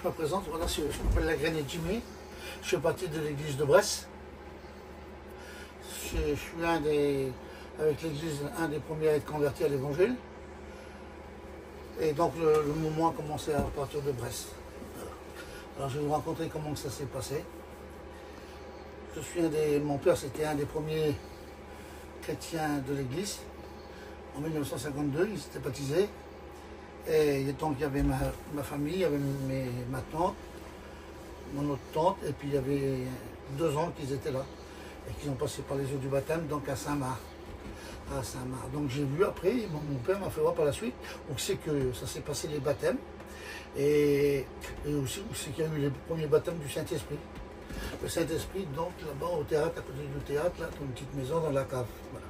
Je me présente, voilà, je m'appelle Lagrenet Jimmy, je fais partie de l'église de Brest. Je suis avec l'église, un des premiers à être converti à l'évangile. Et donc le mouvement a commencé à partir de Brest. Alors je vais vous raconter comment ça s'est passé. Mon père c'était un des premiers chrétiens de l'église. En 1952, il s'était baptisé. Et donc il y avait ma famille, il y avait ma tante, mon autre tante, et puis il y avait 2 ans qu'ils étaient là. Et qu'ils ont passé par les eaux du baptême, donc à Saint-Marc. Donc j'ai vu après, mon père m'a fait voir par la suite, où c'est que ça s'est passé les baptêmes, et aussi où c'est qu'il y a eu les premiers baptêmes du Saint-Esprit. Le Saint-Esprit, donc là-bas au théâtre, à côté du théâtre, là, dans une petite maison dans la cave. Voilà.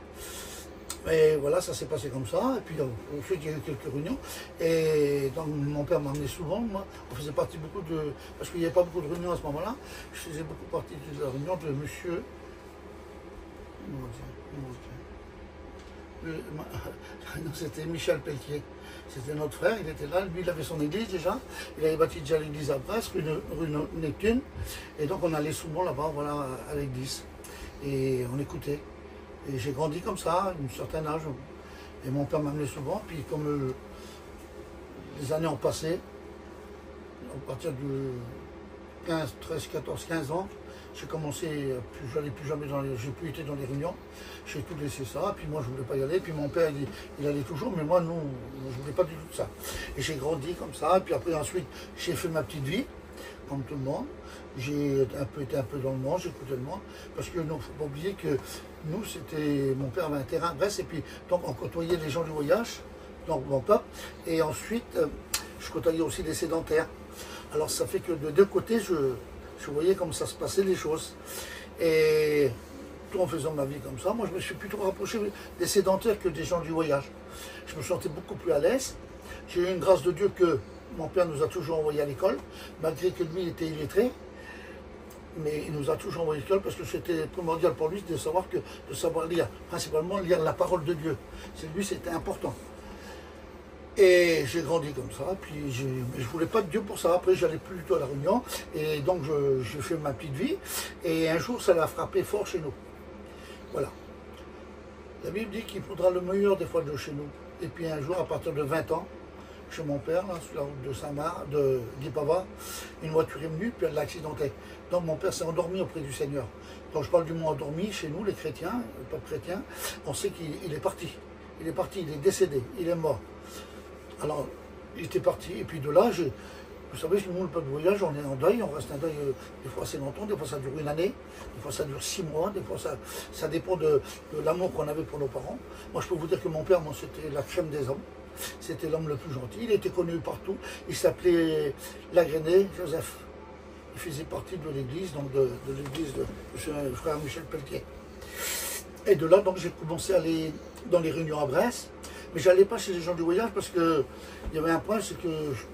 Et voilà, ça s'est passé comme ça. Et puis ensuite, il y a eu quelques réunions. Et donc, mon père m'emmenait souvent. Moi, on faisait partie beaucoup de. Parce qu'il n'y avait pas beaucoup de réunions à ce moment-là. Je faisais beaucoup partie de la réunion de monsieur. Non, c'était Michel Pelletier. C'était notre frère, il était là. Lui, il avait son église déjà. Il avait bâti déjà l'église à Brest, rue Neptune. Et donc, on allait souvent là-bas, voilà, à l'église. Et on écoutait. Et j'ai grandi comme ça, à un certain âge. Et mon père m'amenait souvent. Puis comme les années ont passé, à partir de 15, 13, 14, 15 ans, j'ai commencé, j'allais plus jamais j'ai plus été dans les réunions. J'ai tout laissé ça. Puis moi, je voulais pas y aller. Puis mon père, il allait toujours. Mais moi, non, je voulais pas du tout ça. Et j'ai grandi comme ça. Et puis après, ensuite, j'ai fait ma petite vie, comme tout le monde. J'ai été un peu dans le monde, j'écoutais le monde. Parce que non, faut pas oublier que nous, mon père avait un terrain à Brest, et puis donc on côtoyait les gens du voyage, donc mon peuple, et ensuite je côtoyais aussi les sédentaires. Alors ça fait que de 2 côtés, je voyais comment ça se passait les choses. Et tout en faisant ma vie comme ça, moi je me suis plutôt rapproché des sédentaires que des gens du voyage. Je me sentais beaucoup plus à l'aise. J'ai eu une grâce de Dieu que mon père nous a toujours envoyés à l'école, malgré que lui était illettré. Mais il nous a toujours envoyé à l'école parce que c'était primordial pour lui de savoir lire, principalement lire la parole de Dieu. Lui, c'était important. Et j'ai grandi comme ça, puis je ne voulais pas de Dieu pour ça. Après, j'allais plus du tout à la réunion, et donc j'ai fait ma petite vie. Et un jour, ça l'a frappé fort chez nous. Voilà. La Bible dit qu'il faudra le meilleur des fois de chez nous. Et puis un jour, à partir de 20 ans, chez mon père, là, sur la route de Saint-Marc, de Guipava, une voiture est venue, puis elle l'a accidenté. Donc mon père s'est endormi auprès du Seigneur. Quand je parle du mot endormi, chez nous, les chrétiens, le peuple chrétien, on sait qu'il est parti. Il est parti, il est décédé, il est mort. Alors, il était parti, et puis de là, vous savez, nous, le peuple de voyage, on est en deuil, on reste en deuil des fois assez longtemps, des fois ça dure 1 année, des fois ça dure 6 mois, des fois ça dépend de l'amour qu'on avait pour nos parents. Moi, je peux vous dire que mon père, moi, c'était la crème des hommes. C'était l'homme le plus gentil, il était connu partout. Il s'appelait Lagrenet Joseph. Il faisait partie de l'église, donc de l'église de son frère Michel Pelletier. Et de là, donc, j'ai commencé à aller dans les réunions à Brest. Mais je n'allais pas chez les gens du voyage parce qu'il y avait un point, c'est que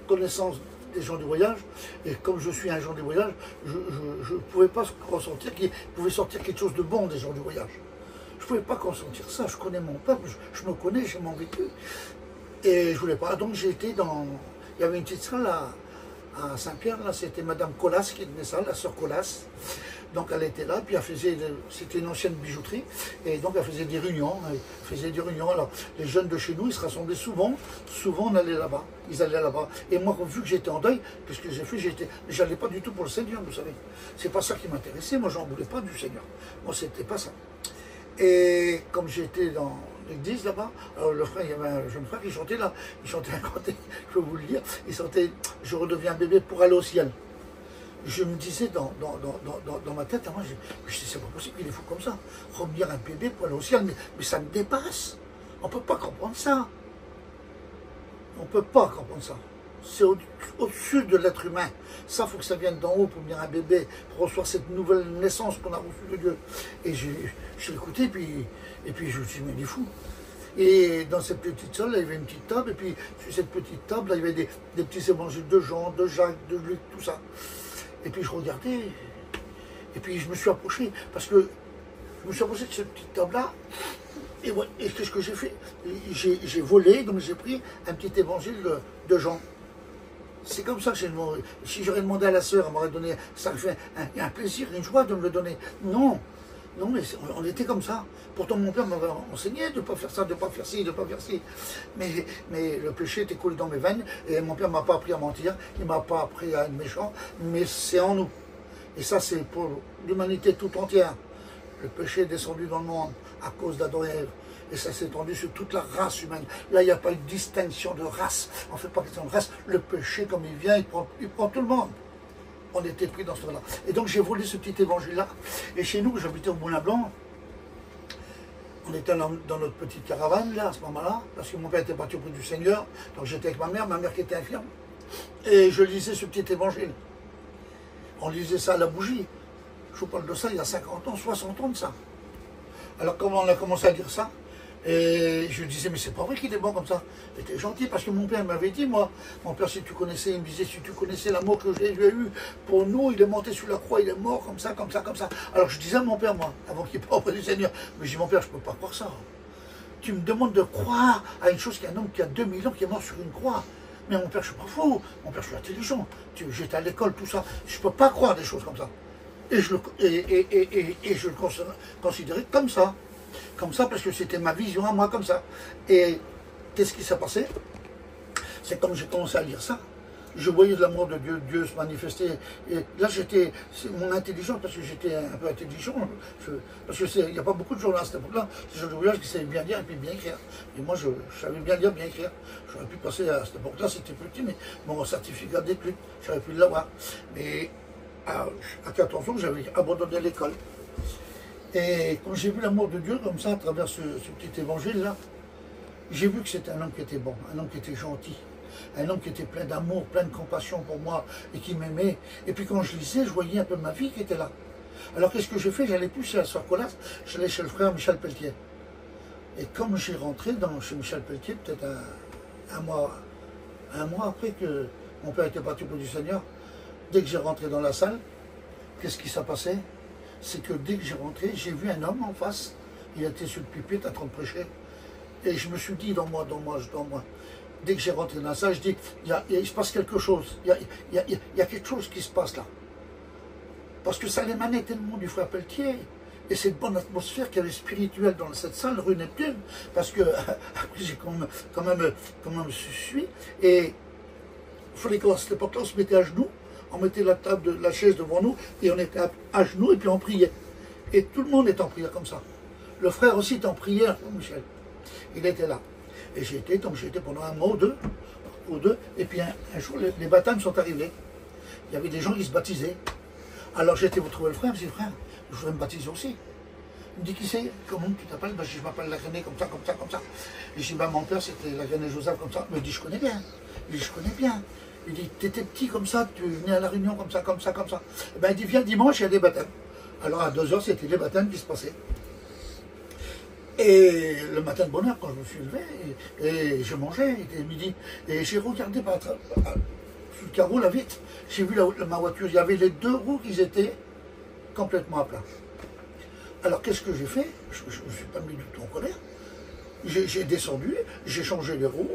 connaissance des gens du voyage, et comme je suis un gens du voyage, je ne pouvais pas ressentir qu'il pouvait sortir quelque chose de bon des gens du voyage. Je ne pouvais pas ressentir ça, je connais mon peuple, je me connais, j'ai mon vécu. Et je voulais pas. Donc j'ai été dans. Il y avait une petite salle à Saint-Pierre, là, c'était Madame Colas qui tenait ça, la sœur Colas. Donc elle était là, puis c'était une ancienne bijouterie, et donc elle faisait des réunions. Alors les jeunes de chez nous, ils se rassemblaient souvent on allait là-bas, ils allaient là-bas. Et moi, vu que j'étais en deuil, qu'est-ce que j'ai fait? J'allais pas du tout pour le Seigneur, vous savez. C'est pas ça qui m'intéressait, moi j'en voulais pas du Seigneur. Moi, c'était pas ça. Et comme j'étais dans l'église là-bas, alors le frère, il y avait un jeune frère qui chantait là, il chantait un cantique, je peux vous le dire, il chantait « Je redeviens bébé pour aller au ciel ». Je me disais dans ma tête, moi, je disais, c'est pas possible qu'il est fou comme ça, redevenir un bébé pour aller au ciel, mais ça me dépasse, on ne peut pas comprendre ça. On ne peut pas comprendre ça. C'est au-dessus de l'être humain. Ça, il faut que ça vienne d'en haut pour devenir un bébé, pour recevoir cette nouvelle naissance qu'on a reçue de Dieu. Et je l'écoutais, et puis je me suis dit, mais il est fou. Et dans cette petite salle, là, il y avait une petite table, et puis sur cette petite table, là, il y avait des petits évangiles de Jean, de Jacques, de Luc, tout ça. Et puis je regardais, et puis je me suis approché, parce que je me suis approché de cette petite table-là, et qu'est-ce que j'ai fait? J'ai volé, donc j'ai pris un petit évangile de Jean. C'est comme ça que j'ai demandé. Si j'aurais demandé à la sœur, elle m'aurait donné, ça me fait un plaisir, une joie de me le donner. Non, non, mais on était comme ça. Pourtant, mon père m'avait enseigné de ne pas faire ça, de ne pas faire ci, de ne pas faire ci. Mais le péché était coulé dans mes veines, et mon père ne m'a pas appris à mentir, il ne m'a pas appris à être méchant, mais c'est en nous. Et ça, c'est pour l'humanité tout entière. Le péché est descendu dans le monde à cause d'Adam et Ève. Et ça s'est étendu sur toute la race humaine. Là, il n'y a pas de distinction de race. On ne fait pas question de race. Le péché, comme il vient, il prend tout le monde. On était pris dans ce là. Et donc, j'ai volé ce petit évangile-là. Et chez nous, j'habitais au Moulin Blanc. On était dans notre petite caravane, là, à ce moment-là, parce que mon père était parti auprès du Seigneur. Donc, j'étais avec ma mère qui était infirme. Et je lisais ce petit évangile. On lisait ça à la bougie. Je vous parle de ça il y a 50 ans, 60 ans de ça. Alors, comment on a commencé à dire ça? Et je disais, mais c'est pas vrai qu'il est bon comme ça. Il était gentil parce que mon père m'avait dit, moi, mon père, si tu connaissais, il me disait, si tu connaissais l'amour que j'ai eu pour nous, il est monté sur la croix, il est mort comme ça, comme ça, comme ça. Alors je disais à mon père, moi, avant qu'il parte auprès du Seigneur, mais je dis, mon père, je peux pas croire ça. Tu me demandes de croire à une chose qu'un homme qui a 2000 ans qui est mort sur une croix. Mais mon père, je suis pas fou. Mon père, je suis intelligent. J'étais à l'école, tout ça. Je peux pas croire des choses comme ça. Et je le considérais comme ça. Comme ça, parce que c'était ma vision à moi, comme ça. Et qu'est-ce qui s'est passé? C'est comme j'ai commencé à lire ça, je voyais de l'amour de Dieu, Dieu se manifester. Et là, c'est mon intelligence, parce que j'étais un peu intelligent. Parce qu'il n'y a pas beaucoup de gens là à cette époque-là. C'est gens de voyage qui savaient bien lire et puis bien écrire. Et moi, je savais bien lire, bien écrire. J'aurais pu passer à cette époque-là, c'était petit, mais mon certificat d'études, j'aurais pu l'avoir. Mais à 14 ans, j'avais abandonné l'école. Et quand j'ai vu l'amour de Dieu comme ça, à travers ce petit évangile-là, j'ai vu que c'était un homme qui était bon, un homme qui était gentil, un homme qui était plein d'amour, plein de compassion pour moi et qui m'aimait. Et puis quand je lisais, je voyais un peu ma vie qui était là. Alors qu'est-ce que j'ai fait? J'allais plus chez la soeur Colas, j'allais chez le frère Michel Pelletier. Et comme j'ai rentré chez Michel Pelletier, peut-être un mois après que mon père était parti pour du Seigneur, dès que j'ai rentré dans la salle, qu'est-ce qui s'est passé? C'est que dès que j'ai rentré, j'ai vu un homme en face, il était sur le pupitre en train de prêcher, et je me suis dit dans moi, dès que j'ai rentré dans la salle, je dis, il se passe quelque chose, il y a quelque chose qui se passe là. Parce que ça émanait tellement du frère Pelletier, et cette bonne atmosphère qu'il y avait spirituelle dans cette salle, rue Neptune, parce que après j'ai quand même suivi, et il fallait qu'à cette époque-là, on se mettait à genoux, on mettait la chaise devant nous, et on était à genoux, et puis on priait. Et tout le monde était en prière comme ça. Le frère aussi était en prière, Michel. Il était là. Et j'ai été pendant un mois ou deux, et puis un jour, les baptêmes sont arrivés. Il y avait des gens qui se baptisaient. Alors j'ai été vous trouver le frère, je me suis dit, frère, je voudrais me baptiser aussi. Il me dit, qui c'est? Comment tu t'appelles? Ben, je m'appelle Lagrené, comme ça, comme ça, comme ça. Et je dis, ben, mon père, c'était Lagrené Joseph, comme ça. Il me dit, je connais bien. Il dit, je connais bien. Il dit, tu étais petit comme ça, tu venais à la réunion comme ça, comme ça, comme ça. Et ben, il dit, viens dimanche, il y a des baptêmes. Alors à 2h, c'était les baptêmes qui se passaient. Et le matin de bonne heure, quand je me suis levé, et je mangeais, il était midi, et j'ai regardé sur le carreau, la vitre, j'ai vu ma voiture, il y avait les deux roues qui étaient complètement à plat. Alors qu'est-ce que j'ai fait? Je ne me suis pas mis du tout en colère. J'ai descendu, j'ai changé les roues,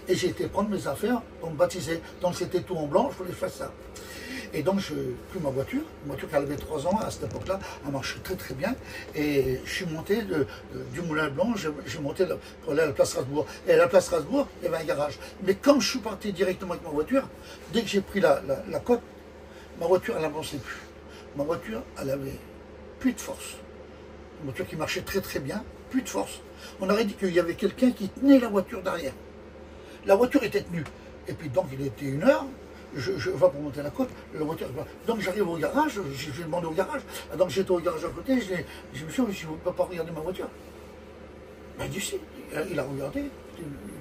et j'ai été prendre mes affaires pour me baptiser. Donc c'était tout en blanc, je voulais faire ça. Et donc j'ai pris ma voiture qui avait 3 ans à cette époque-là, elle marchait très très bien. Et je suis monté du Moulin Blanc, j'ai monté pour aller à la place Strasbourg. Et à la place Strasbourg, il y avait un garage. Mais comme je suis parti directement avec ma voiture, dès que j'ai pris la côte, ma voiture, elle n'avançait plus. Ma voiture, elle avait plus de force. Une voiture qui marchait très très bien, plus de force. On aurait dit qu'il y avait quelqu'un qui tenait la voiture derrière. La voiture était tenue. Et puis donc il était 1h, je vais pour monter la côte, la voiture. Donc j'arrive au garage, j'ai demandé au garage. Donc j'étais au garage à côté, je me suis dit, je ne peux pas regarder ma voiture. Ben il dit si, il a regardé,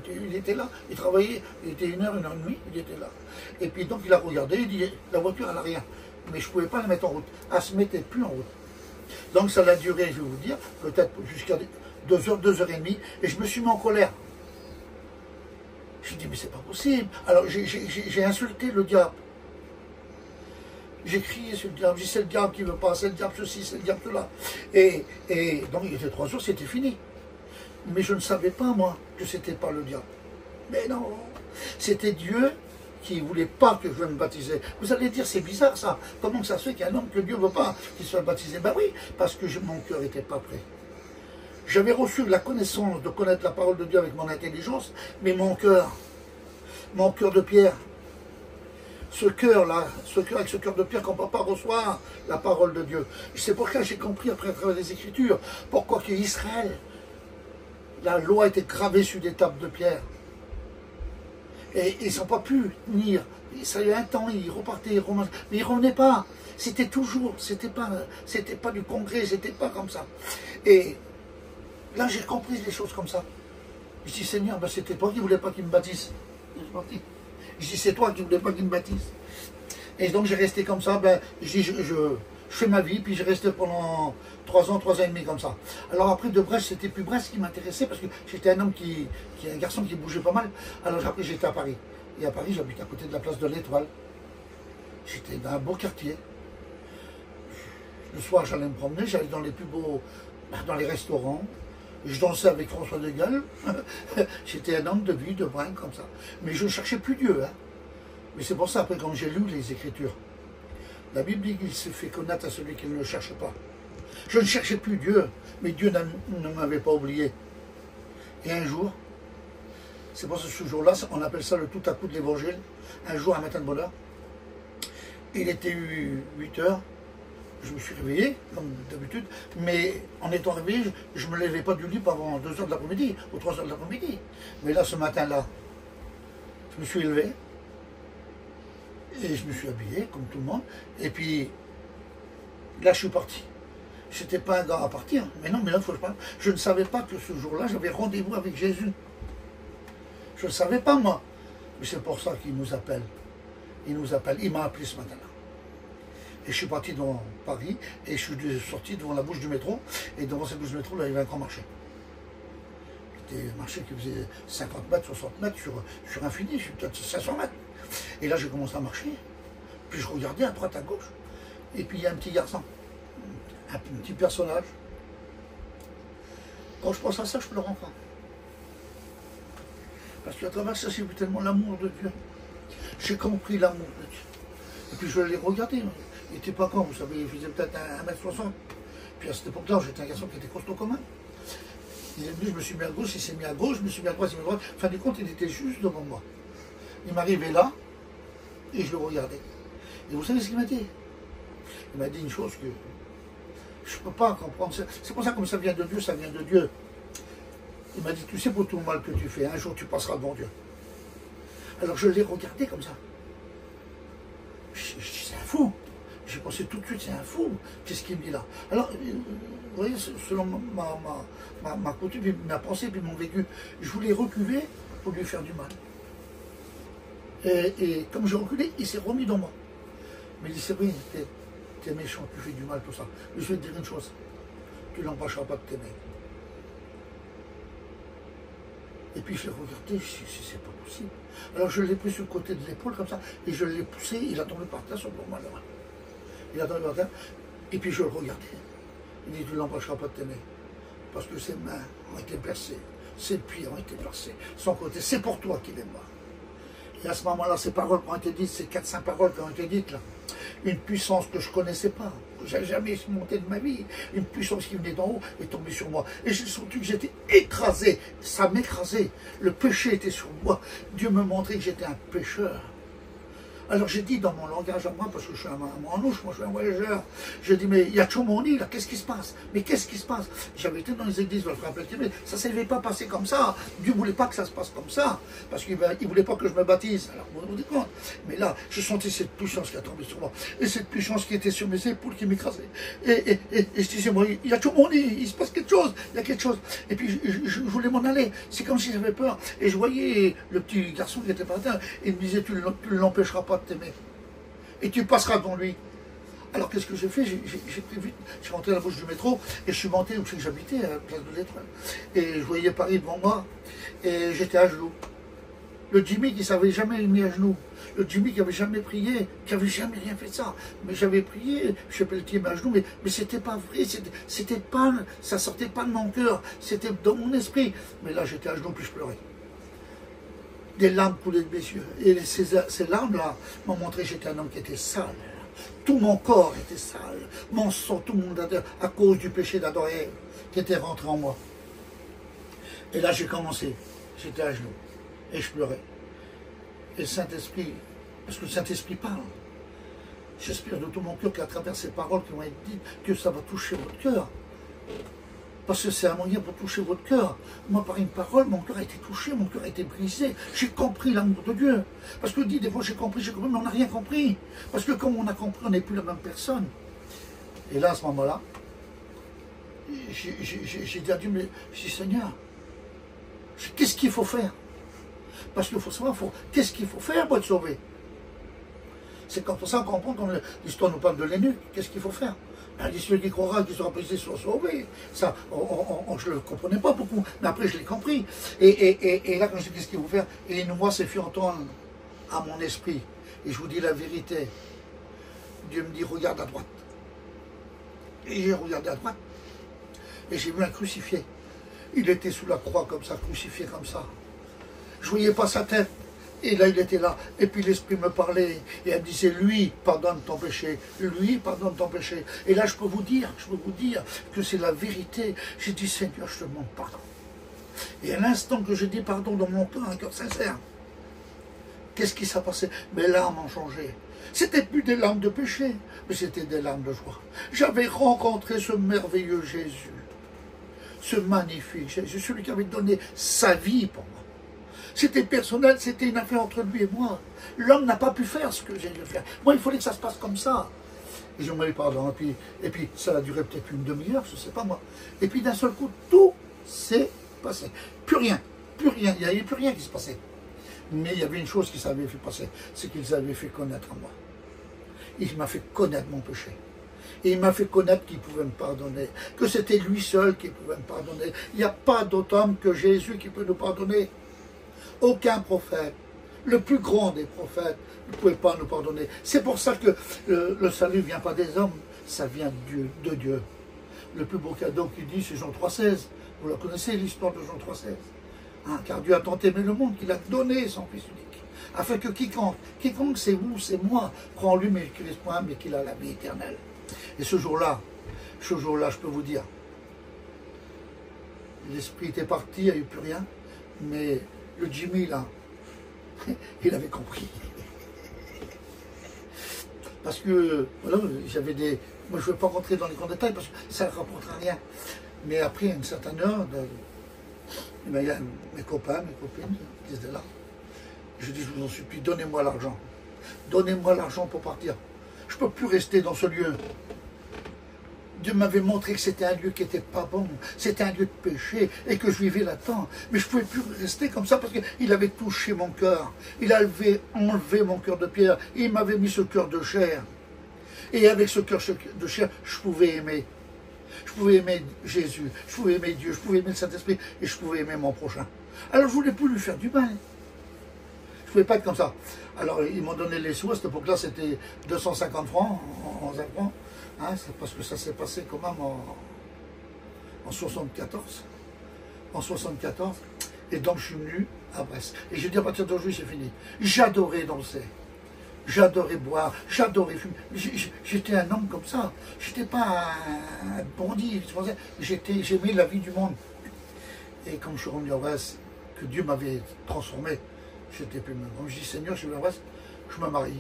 il était là, il travaillait, il était 1h, 1h30, il était là. Et puis donc il a regardé, il dit, la voiture elle n'a rien. Mais je ne pouvais pas la mettre en route. Elle ne se mettait plus en route. Donc ça a duré, je vais vous dire, peut-être jusqu'à 2h, 2h30, et je me suis mis en colère. J'ai dit, mais c'est pas possible. Alors j'ai insulté le diable. J'ai crié sur le diable, j'ai dit, c'est le diable qui veut pas, c'est le diable ceci, c'est le diable cela. Et donc il était 3 jours, c'était fini. Mais je ne savais pas, moi, que c'était pas le diable. Mais non, c'était Dieu qui ne voulait pas que je me baptiser. Vous allez dire, c'est bizarre ça. Comment ça se fait qu'un homme que Dieu ne veut pas qu'il soit baptisé? Ben oui, parce que mon cœur n'était pas prêt. J'avais reçu la connaissance de connaître la parole de Dieu avec mon intelligence, mais mon cœur de pierre, ce cœur-là, avec ce cœur de pierre qu'on ne peut pas recevoir la parole de Dieu. C'est pour ça que j'ai compris après à travers les Écritures, pourquoi qu'Israël, la loi était gravée sur des tables de pierre. Et ils n'ont pas pu tenir. Ça a eu un temps, ils repartaient, mais ils ne revenaient pas. C'était toujours, c'était pas du congrès, c'était pas comme ça. Et là, j'ai compris les choses comme ça. Je dis, Seigneur, ben, c'était toi qui ne voulais pas qu'il me baptise. Je dis, c'est toi qui ne voulais pas qu'il me baptise. Et donc, j'ai resté comme ça. Ben, je dis, je fais ma vie, puis j'ai resté pendant 3 ans et demi comme ça. Alors après, de Brest, c'était plus Brest qui m'intéressait, parce que j'étais un homme un garçon qui bougeait pas mal. Alors après, j'étais à Paris. Et à Paris, j'habitais à côté de la place de l'Étoile. J'étais dans un beau quartier. Le soir, j'allais me promener, j'allais dans les plus beaux, dans les restaurants. Je dansais avec François de Gaulle. J'étais un homme de vie, de brin, comme ça. Mais je ne cherchais plus Dieu. Hein. Mais c'est pour ça, après, quand j'ai lu les Écritures, la Bible dit qu'il s'est fait connaître à celui qui ne le cherche pas. Je ne cherchais plus Dieu, mais Dieu ne m'avait pas oublié. Et un jour, c'est pour ce jour-là, on appelle ça le tout à coup de l'Évangile, un jour, un matin de bonne heure, il était 8 heures, je me suis réveillé, comme d'habitude, mais en étant réveillé, je ne me levais pas du lit avant 2 heures de l'après-midi, ou 3 heures de l'après-midi. Mais là, ce matin-là, je me suis élevé, et je me suis habillé, comme tout le monde, et puis, là, je suis parti. Je n'étais pas un gars à partir, mais non, mais là, il faut que je parle. Je ne savais pas que ce jour-là, j'avais rendez-vous avec Jésus. Je ne savais pas, moi. Mais c'est pour ça qu'il nous appelle. Il nous appelle. Il m'a appelé ce matin-là. Et je suis parti dans Paris, et je suis sorti devant la bouche du métro, et devant cette bouche du métro, là, il y avait un grand marché. C'était un marché qui faisait 50 mètres, 60 mètres sur infini, peut-être 500 mètres. Et là, j'ai commencé à marcher, puis je regardais à droite, à gauche, et puis il y a un petit garçon, un petit personnage. Quand je pense à ça, je pleure encore. Parce qu'à travers ça, j'ai vu tellement l'amour de Dieu. J'ai compris l'amour de Dieu. Et puis je l'ai regardé. Il n'était pas grand, vous savez, il faisait peut-être 1m60. Puis à cette époque-là, j'étais un garçon qui était costaud comme un. Il est venu, je me suis mis à gauche, il s'est mis à gauche, je me suis mis à droite, il s'est mis à droite. Fin du compte, il était juste devant moi. Il m'arrivait là, et je le regardais. Et vous savez ce qu'il m'a dit? Il m'a dit une chose que je ne peux pas comprendre. C'est pour ça que comme ça vient de Dieu, ça vient de Dieu. Il m'a dit, tu sais, pour tout le mal que tu fais, un jour tu passeras devant Dieu. Alors je l'ai regardé comme ça. Je dis, c'est un fou. J'ai pensé tout de suite, c'est un fou. Qu'est-ce qu'il me dit là? Alors, vous voyez, selon ma coutume, ma pensée, puis mon vécu, je voulais reculer pour lui faire du mal. Et comme j'ai reculé, il s'est remis dans moi. Mais il dit, c'est vrai, t'es méchant, tu fais du mal, tout ça. Mais je vais te dire une chose, tu ne l'empêcheras pas de t'aimer. Et puis je l'ai regardé, je me suis dit, c'est pas possible. Alors je l'ai pris sur le côté de l'épaule comme ça, et je l'ai poussé, il a tombé par terre sur moi là. Il a tombé par terre, et puis je le regardais. Il dit, tu ne l'empêcheras pas de t'aimer. Parce que ses mains ont été percées, ses pieds ont été percés, son côté, c'est pour toi qu'il est mort. Et à ce moment-là, ces paroles qui ont été dites, ces 4-5 paroles qui ont été dites là, une puissance que je ne connaissais pas, que je n'avais jamais expérimenté de ma vie, une puissance qui venait d'en haut est tombée sur moi. Et j'ai senti que j'étais écrasé, ça m'écrasait, le péché était sur moi, Dieu me montrait que j'étais un pécheur. Alors j'ai dit dans mon langage à moi, parce que je suis un manouche, moi je suis un voyageur, j'ai dit, mais il y a Tchoumoni là, qu'est-ce qui se passe? Mais qu'est-ce qui se passe? J'avais été dans les églises de le frère Pelletier, mais ça ne s'est pas passé comme ça. Dieu ne voulait pas que ça se passe comme ça, parce qu'il ne voulait pas que je me baptise. Alors vous vous rendez compte? Mais là, j'ai senti cette puissance qui a tombé sur moi, et cette puissance qui était sur mes épaules, qui m'écrasait. Et je disais, moi, il y a Tchoumoni, il se passe quelque chose, il y a quelque chose. Et puis je voulais m'en aller, c'est comme si j'avais peur. Et je voyais le petit garçon qui était par terre, et il me disait, tu ne l'empêcheras pas de t'aimer. Et tu passeras devant lui. Alors qu'est-ce que j'ai fait? J'ai pris vite, je suis rentré à la bouche du métro, et je suis monté où j'habitais, à la place de l'Étoile. Et je voyais Paris devant moi, et j'étais à genoux. Le Jimmy qui ne s'avait jamais mis à genoux, le Jimmy qui n'avait jamais prié, qui n'avait jamais rien fait de ça. Mais j'avais prié, je sais Pelletier à genoux, mais c'était pas vrai, c'était pas, ça sortait pas de mon cœur, c'était dans mon esprit. Mais là j'étais à genoux, puis je pleurais. des larmes coulaient de mes yeux. Et ces larmes-là m'ont montré que j'étais un homme qui était sale. Tout mon corps était sale. Mon sang, tout mon adore, à cause du péché d'Adam et Ève qui était rentré en moi. Et là, j'ai commencé. J'étais à genoux. Et je pleurais. Et le Saint-Esprit, parce que le Saint-Esprit parle. J'espère de tout mon cœur qu'à travers ces paroles qui vont être dites, que ça va toucher votre cœur. Parce que c'est un moyen pour toucher votre cœur. Moi, par une parole, mon cœur a été touché, mon cœur a été brisé. J'ai compris l'amour de Dieu. Parce que dit des fois, j'ai compris, mais on n'a rien compris. Parce que comme on a compris, on n'est plus la même personne. Et là, à ce moment-là, j'ai dit à Dieu, mais je dis, Seigneur, qu'est-ce qu'il faut faire? Parce qu'il faut savoir, qu'est-ce qu'il faut faire pour être sauvé? C'est comme ça qu'on comprend, quand l'histoire nous parle de l'eunuque, qu'est-ce qu'il faut faire? Ben, celui qui croira, qui sera brisé, soit sauvé. Ça, je ne le comprenais pas beaucoup, mais après je l'ai compris. Et là, quand je dis qu'est-ce qu'il faut faire, et une voix s'est fait entendre à mon esprit. Et je vous dis la vérité. Dieu me dit, regarde à droite. Et j'ai regardé à droite. Et j'ai vu un crucifié. Il était sous la croix comme ça, crucifié comme ça. Je ne voyais pas sa tête. Et là, il était là. Et puis l'Esprit me parlait. Et elle me disait, lui, pardonne ton péché. Lui, pardonne ton péché. Et là, je peux vous dire que c'est la vérité. J'ai dit, Seigneur, je te demande pardon. Et à l'instant que j'ai dit pardon dans mon cœur, un cœur sincère, qu'est-ce qui s'est passé? Mes larmes ont changé. C'était plus des larmes de péché, mais c'était des larmes de joie. J'avais rencontré ce merveilleux Jésus. Ce magnifique Jésus, celui qui avait donné sa vie pour moi. C'était personnel, c'était une affaire entre lui et moi. L'homme n'a pas pu faire ce que j'ai dû faire. Moi, il fallait que ça se passe comme ça. Et je me dis pardon. Et puis ça a duré peut-être une demi-heure, je ne sais pas moi. Et puis d'un seul coup, tout s'est passé. Plus rien, plus rien. Il n'y avait plus rien qui se passait. Mais il y avait une chose qui s'avait fait passer, c'est qu'ils avaient fait connaître à moi. Il m'a fait connaître mon péché. Et il m'a fait connaître qu'il pouvait me pardonner. Que c'était lui seul qui pouvait me pardonner. Il n'y a pas d'autre homme que Jésus qui peut nous pardonner. Aucun prophète, le plus grand des prophètes, ne pouvait pas nous pardonner. C'est pour ça que le salut ne vient pas des hommes, ça vient de Dieu. Le plus beau cadeau qu'il dit, c'est Jean 3,16. Vous la connaissez, l'histoire de Jean 3,16. Hein, car Dieu a tant aimé le monde qu'il a donné son Fils unique. Afin que quiconque c'est vous, c'est moi, croit en lui, mais qu'il est point, mais qu'il a la vie éternelle. Et ce jour-là, je peux vous dire, l'esprit était parti, il n'y a eu plus rien, mais le Jimmy, là, il avait compris. Parce que, voilà, j'avais des... Moi, je ne vais pas rentrer dans les grands détails, parce que ça ne rapportera rien. Mais après, à une certaine heure, il y a mes copains, mes copines, qui étaient là. Je dis, je vous en supplie, donnez-moi l'argent. Donnez-moi l'argent pour partir. Je ne peux plus rester dans ce lieu. Dieu m'avait montré que c'était un lieu qui n'était pas bon, c'était un lieu de péché et que je vivais là-dedans. Mais je ne pouvais plus rester comme ça parce qu'il avait touché mon cœur. Il avait enlevé mon cœur de pierre et il m'avait mis ce cœur de chair. Et avec ce cœur de chair, je pouvais aimer. Je pouvais aimer Jésus, je pouvais aimer Dieu, je pouvais aimer le Saint-Esprit et je pouvais aimer mon prochain. Alors je ne voulais plus lui faire du mal. Je ne pouvais pas être comme ça. Alors ils m'ont donné les sous, à cette époque-là c'était 250 francs en francs. Hein, c'est parce que ça s'est passé quand même en 74. En 74. Et donc je suis venu à Brest. Et j'ai dit à partir d'aujourd'hui c'est fini. J'adorais danser. J'adorais boire. J'adorais fumer. J'étais un homme comme ça. J'étais pas un bandit. J'aimais la vie du monde. Et quand je suis revenu à Brest, que Dieu m'avait transformé, j'étais plus le même. Donc je dis Seigneur, je suis à Brest, je me marie,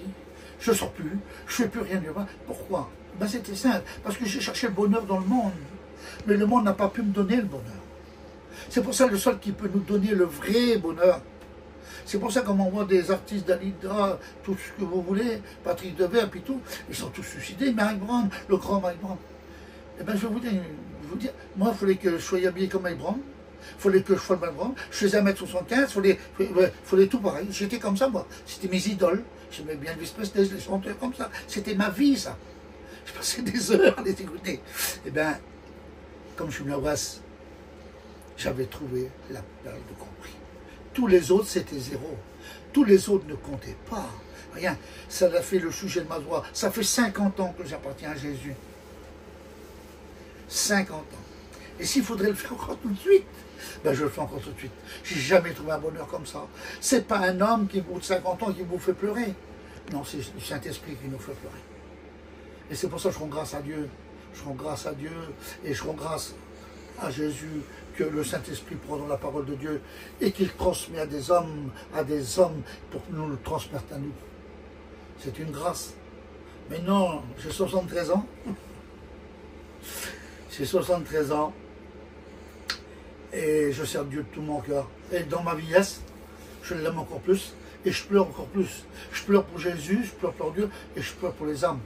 je ne sors plus, je ne fais plus rien de mal. Pourquoi? Ben, c'était simple, parce que j'ai cherché le bonheur dans le monde. Mais le monde n'a pas pu me donner le bonheur. C'est pour ça que le seul qui peut nous donner le vrai bonheur, c'est pour ça qu'on m'envoie des artistes d'Alida, tout ce que vous voulez, Patrick Devers, puis tout, ils sont tous suicidés, Mike Brown, le grand Mike Brown. Eh bien, je vais vous dire, moi, il fallait que je sois habillé comme Mike Brown, il fallait que je sois le Mike Brown, je faisais 1m75, il fallait tout pareil, j'étais comme ça, moi, c'était mes idoles, j'aimais bien Elvis Presley, les chanteurs comme ça, c'était ma vie, ça. Je passais des heures à les écouter. Eh bien, comme je suis venu à Brest, j'avais trouvé la perle de compris. Tous les autres, c'était zéro. Tous les autres ne comptaient pas. Rien. Ça a fait le sujet de ma joie. Ça fait 50 ans que j'appartiens à Jésus. 50 ans. Et s'il faudrait le faire encore tout de suite, Ben, je le fais encore tout de suite. J'ai jamais trouvé un bonheur comme ça. C'est pas un homme qui, au bout de 50 ans, qui vous fait pleurer. Non, c'est le Saint-Esprit qui nous fait pleurer. Et c'est pour ça que je rends grâce à Dieu. Je rends grâce à Dieu et je rends grâce à Jésus que le Saint-Esprit prend dans la parole de Dieu et qu'il transmet à des hommes pour nous le transmettre à nous. C'est une grâce. Mais non, j'ai 73 ans. J'ai 73 ans et je sers Dieu de tout mon cœur. Et dans ma vieillesse, je l'aime encore plus et je pleure encore plus. Je pleure pour Jésus, je pleure pour Dieu et je pleure pour les âmes.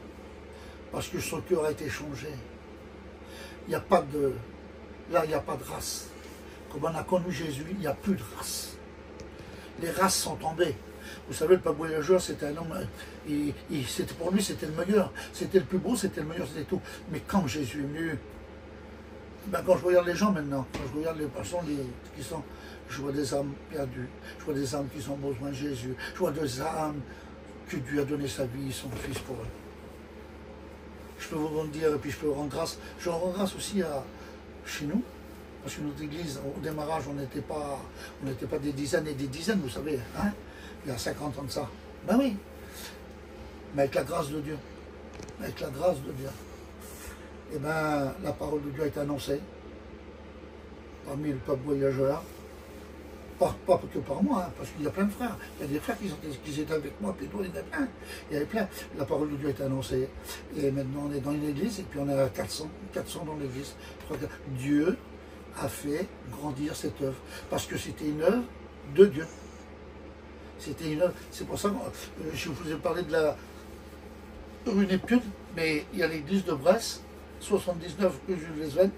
Parce que son cœur a été changé. Il n'y a pas de... Là, il n'y a pas de race. Comme on a connu Jésus, il n'y a plus de race. Les races sont tombées. Vous savez, le pape voyageur, c'était un homme... pour lui, c'était le meilleur. C'était le plus beau, c'était le meilleur, c'était tout. Mais quand Jésus est venu... Ben, quand je regarde les gens maintenant, quand je regarde les personnes qui sont... Je vois des âmes perdues. Je vois des âmes qui ont besoin de Jésus. Je vois des âmes que Dieu a donné sa vie, son Fils pour eux. Je peux vous dire, et puis je peux rendre grâce. Je rends grâce aussi à chez nous, parce que notre église, au démarrage, on n'était pas des dizaines et des dizaines, vous savez, hein, il y a 50 ans de ça. Ben oui, mais avec la grâce de Dieu, avec la grâce de Dieu, et ben la parole de Dieu a été annoncée parmi le peuple voyageur. Pas que par moi, hein, parce qu'il y a plein de frères. Il y a des frères qui étaient avec moi, puis d'autres, il y en a plein. Il y avait plein. La parole de Dieu est annoncée. Et maintenant, on est dans une église, et puis on est à 400 dans l'église. Dieu a fait grandir cette œuvre. Parce que c'était une œuvre de Dieu. C'était une œuvre. C'est pour ça que je vous ai parlé de la rue Neptune, mais il y a l'église de Brest, 79 rue Jules Lesven.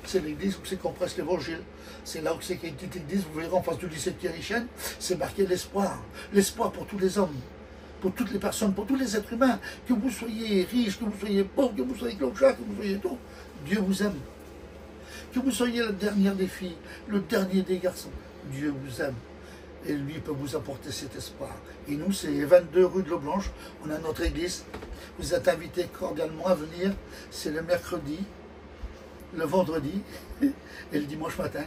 C'est l'église où c'est qu'on presse l'évangile. C'est là où c'est qu'il y a une petite église, vous verrez en face du lycée de Kérichen, c'est marqué l'espoir. L'espoir pour tous les hommes, pour toutes les personnes, pour tous les êtres humains. Que vous soyez riches, que vous soyez pauvres, que vous soyez clochards, que vous soyez tout. Dieu vous aime. Que vous soyez la dernière des filles, le dernier des garçons. Dieu vous aime. Et lui peut vous apporter cet espoir. Et nous, c'est 22 rue de l'Eau-Blanche. On a notre église. Vous êtes invités cordialement à venir. C'est le mercredi, le vendredi et le dimanche matin.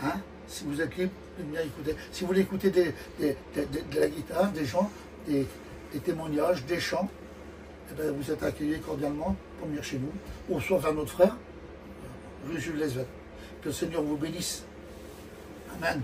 Hein? Si vous êtes libre de venir écouter. Si vous voulez écouter de la guitare, des gens, des témoignages, des chants, eh bien, vous êtes accueillis cordialement pour venir chez nous. Ou soit vers notre frère, rue Jules Lesven. Que le Seigneur vous bénisse. Amen.